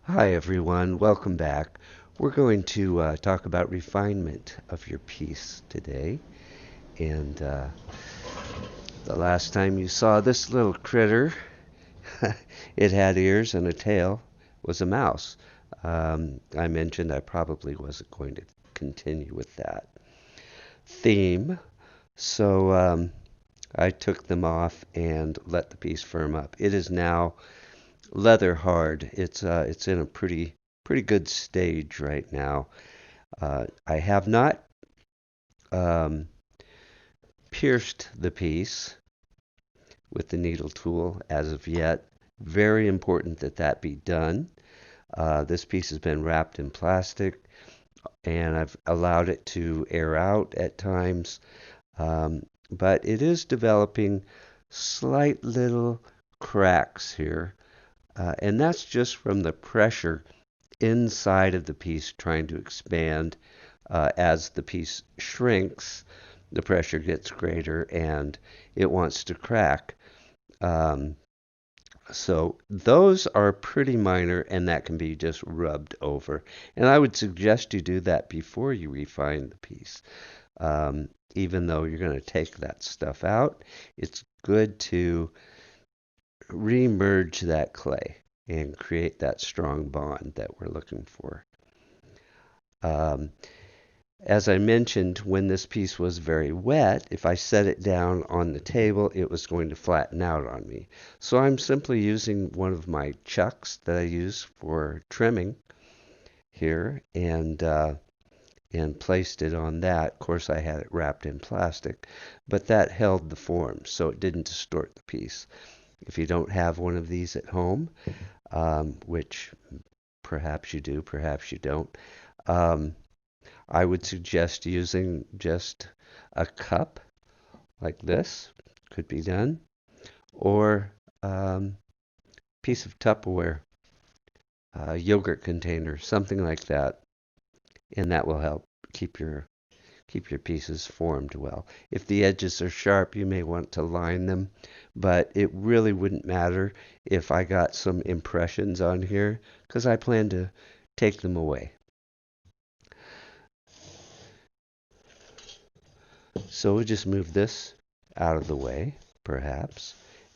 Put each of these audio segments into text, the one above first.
Hi everyone, welcome back. We're going to talk about refinement of your piece today. And the last time you saw this little critter, it had ears and a tail, was a mouse. I mentioned I probably wasn't going to continue with that theme, so I took them off and let the piece firm up. It is now leather hard. It's in a pretty good stage right now. I have not um, pierced the piece with the needle tool as of yet. Very important that that be done. This piece has been wrapped in plastic and I've allowed it to air out at times, but it is developing slight little cracks here, and that's just from the pressure inside of the piece trying to expand. As the piece shrinks, the pressure gets greater and it wants to crack. Um, so those are pretty minor and that can be just rubbed over. And I would suggest you do that before you refine the piece. Even though you're going to take that stuff out, it's good to remerge that clay and create that strong bond that we're looking for. Um, As I mentioned, when this piece was very wet, if I set it down on the table, it was going to flatten out on me. So I'm simply using one of my chucks that I use for trimming here and placed it on that. Of course, I had it wrapped in plastic, but that held the form, so it didn't distort the piece. If you don't have one of these at home, which perhaps you do, perhaps you don't, um, I would suggest using just a cup like this, could be done, or piece of Tupperware, yogurt container, something like that, and that will help keep your pieces formed well. If the edges are sharp, you may want to line them, but it really wouldn't matter if I got some impressions on here because I plan to take them away. So we'll just move this out of the way, perhaps,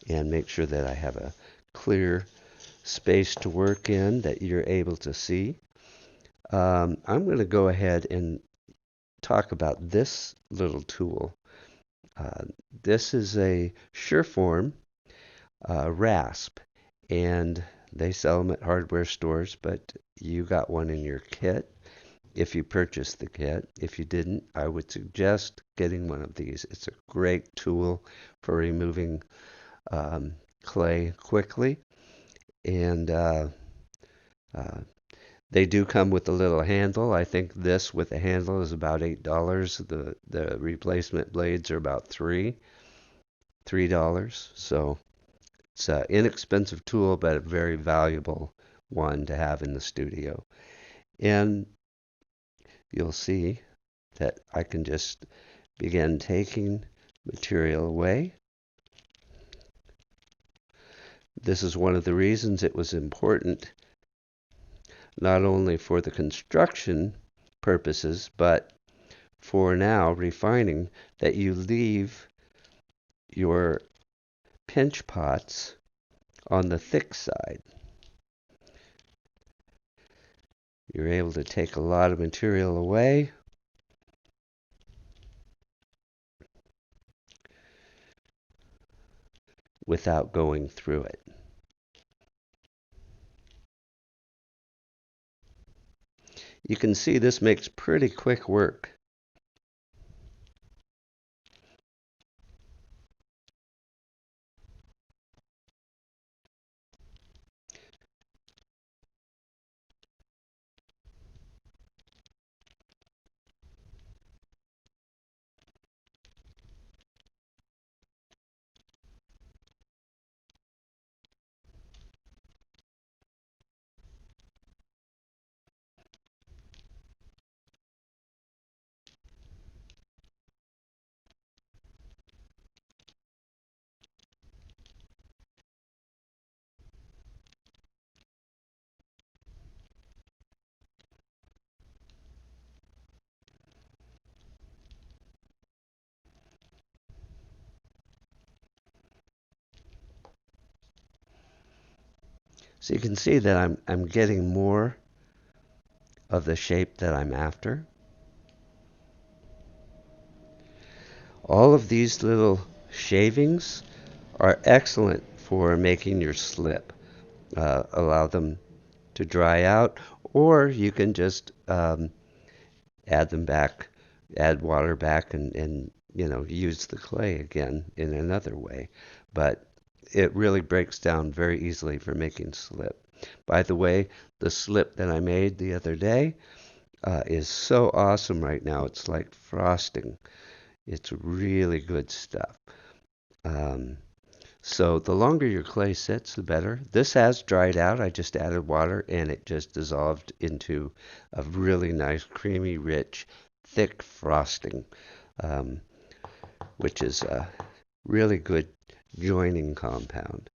and make sure that I have a clear space to work in that you're able to see. I'm going to go ahead and talk about this little tool. Uh, this is a SureForm rasp, and they sell them at hardware stores, but you got one in your kit if you purchased the kit. If you didn't, I would suggest getting one of these. It's a great tool for removing clay quickly, and uh, they do come with a little handle. I think this with a handle is about $8. The replacement blades are about $3. So it's an inexpensive tool, but a very valuable one to have in the studio. And you'll see that I can just begin taking material away. This is one of the reasons it was important, not only for the construction purposes, but for now refining, that you leave your pinch pots on the thick side. You're able to take a lot of material away without going through it. You can see this makes pretty quick work. So you can see that I'm getting more of the shape that I'm after. All of these little shavings are excellent for making your slip. Allow them to dry out, or you can just add them back, add water back, and use the clay again in another way. But it really breaks down very easily for making slip. By the way, the slip that I made the other day is so awesome right now. It's like frosting. It's really good stuff. Um, so the longer your clay sits, the better. This has dried out. I just added water and it just dissolved into a really nice, creamy, rich, thick frosting, um, which is a really good joining compound.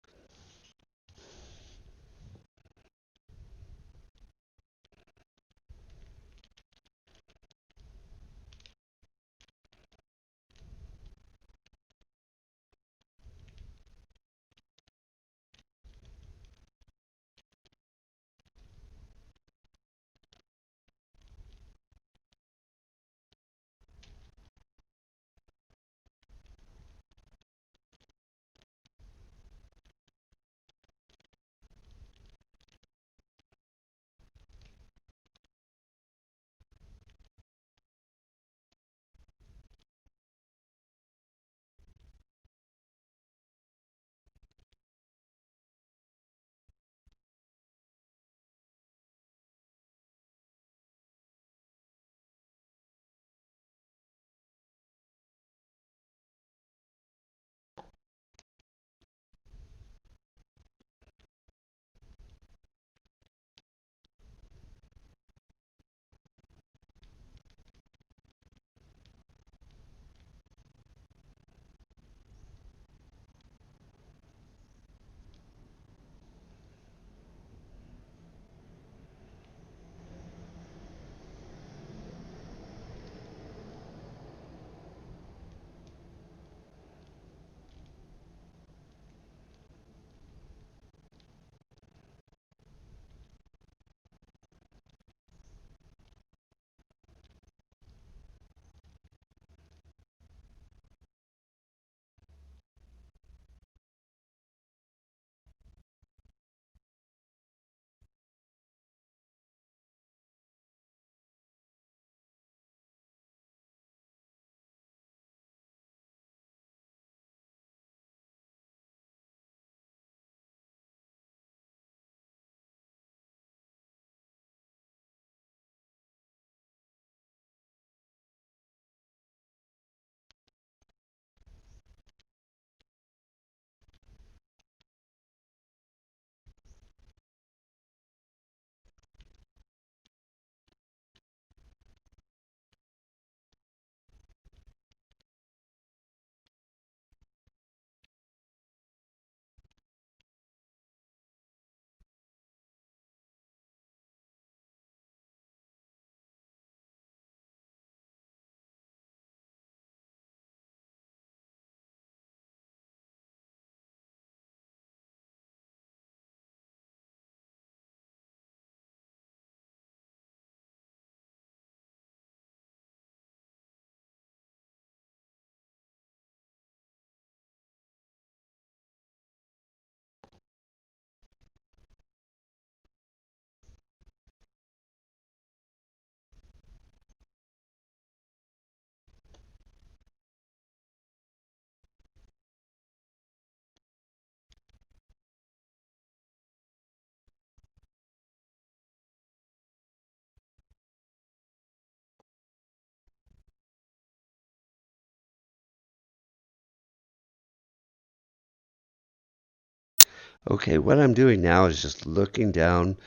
Okay, what I'm doing now is just looking down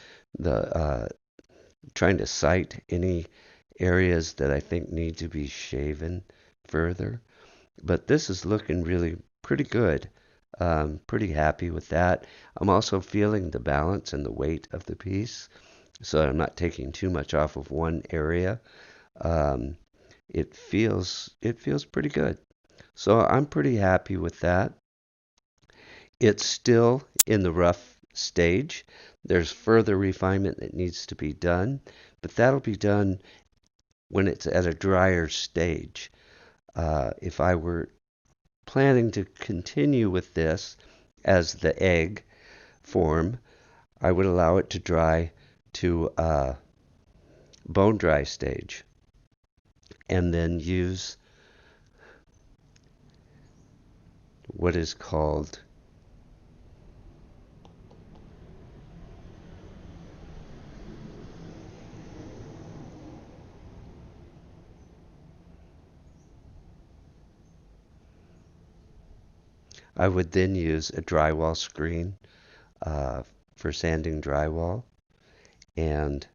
trying to cite any areas that I think need to be shaven further. But this is looking really pretty good. Pretty happy with that. I'm also feeling the balance and the weight of the piece, so I'm not taking too much off of one area. Um, it feels pretty good. So I'm pretty happy with that. It's still in the rough stage. There's further refinement that needs to be done, but that'll be done when it's at a drier stage. If I were planning to continue with this as the egg form, I would allow it to dry to a bone dry stage and then use what is called I would then use a drywall screen uh, for sanding drywall and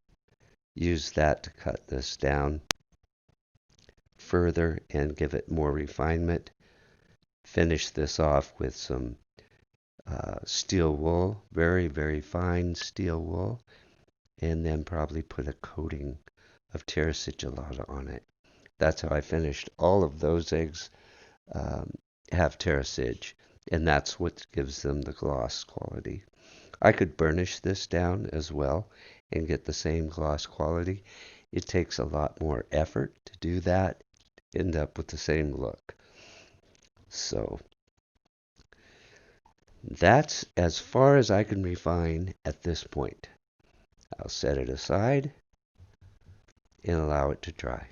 use that to cut this down further and give it more refinement. Finish this off with some steel wool, very, very fine steel wool, and then probably put a coating of terra sigillata on it. That's how I finished all of those eggs. Um, have terra sig, and that's what gives them the gloss quality. I could burnish this down as well and get the same gloss quality. It takes a lot more effort to do that, end up with the same look. So that's as far as I can refine at this point. I'll set it aside and allow it to dry.